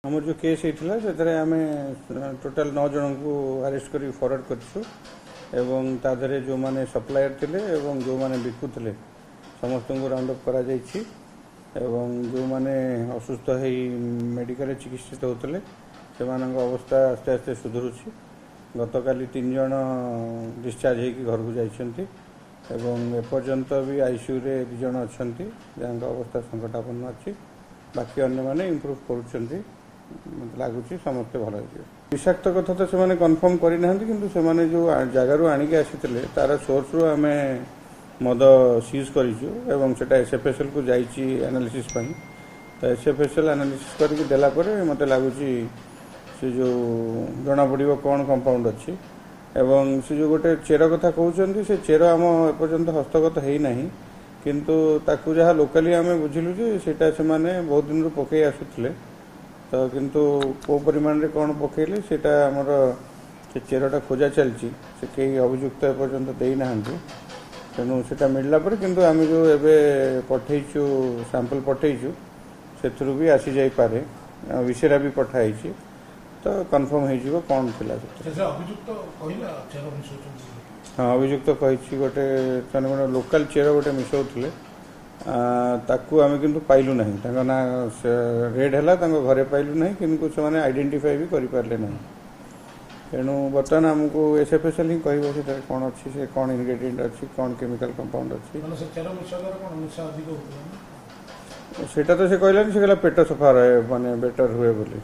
आमर जो केस होता से आम टोटाल 9 जन को अरेस्ट कर फरवर्ड कर जो माने सप्लायर थे जो माने बिकुले समस्त को राउंड अप करा जो माने असुस्थ है मेडिकल चिकित्सित होते से अवस्था आस्ते आस्ते सुधरुची गतकाली 3 जन डिस्चार्ज होकर घर को जाइछन्ति एपर्यंत भी आईसीयू रे 2 जन अच्छा जहाँ अवस्था संकटापन्न अच्छी बाकी अन्य माने इम्प्रूव करुँच मत लगुच समस्ते भल हो विषाक्त कथा तो से कन्फर्म करना कि जो जगार आणिक आसी तार सोर्स रु आम मद सीज कर एसएफएसएल को जाइए एनालिसिस तो एसएफएसएल एनालिसिस करके मत लगुच से जो जना पड़ो कौन कंपाउंड अच्छी एवं से जो गोटे चेर कथा कहते से चेर आम एपर्यंत हस्तगत होना किंतु ताकू जहाँ लोकाली आम बुझिलु से बहुत दिन रू पकई आसुले तो किंतु को परिमाण रे कौन पकईले सेटा आमर से चेरटा खोजा चलती से कई अभियुक्त एपर्यंत देना तेणु से मिलला पर किंतु आम जो एवं पठेचु सैंपल पठेचु से भी आसी जाई पारे विषय भी पठाई तो कन्फर्म हो कौन थी हाँ अभियुक्त कही गोटे लोकल चेर गोटे मिसाऊले ताकू आम कि पाइलु ना ना रेड है घरे पाइलु ना कि से आइडेंटिफाई भी करें ना तेणु बर्तमान आमको एसएफएसएल ही कह कौन अच्छी से कौन इनग्रेडिएंट अच्छी कौन केमिकल कंपाउंड अच्छी सेटा तो से कहलानी से कहला पेट सफा रहे माने बेटर हुए बोली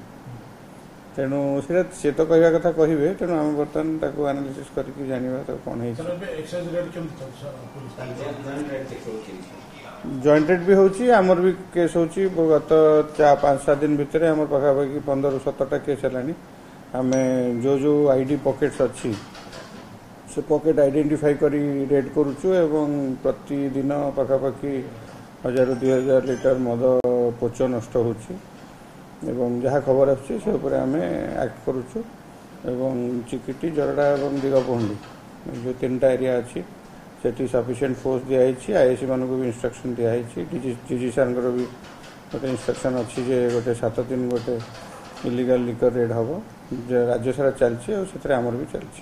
तेणु से तो कहवा कथा कहे तेणु आम बर्तमान ताको एनालिसिस करके जानिबा तो कौन है जॉइंट रेट भी होची आमर भी केस होची गत 5-7 दिन भितर आम पाखापाखि 15-17टा केस है आम जो जो आईडी पॉकेट्स अच्छी से पॉकेट आइडेंटिफाई करी रेड करुचु एवं प्रतिदिन पाखापाखि 1000-2000 लिटर मद पोच नष्ट होची एवं जहाँ खबर आम एक्ट करुचु एवं चिकिटी जरडा एवं दिगपहंडी जो 3टा एरिया अच्छी सेठी सफिशिएंट फोर्स दिखाई आईएससी मानक भी इंस्ट्रक्शन दिखाई डीजी सार भी गोटे इंस्ट्रक्शन अच्छी जे गोटे 7 दिन गोटे इलीगल लिकर रेड हम राज्य सारा चलती और आमर भी चलती।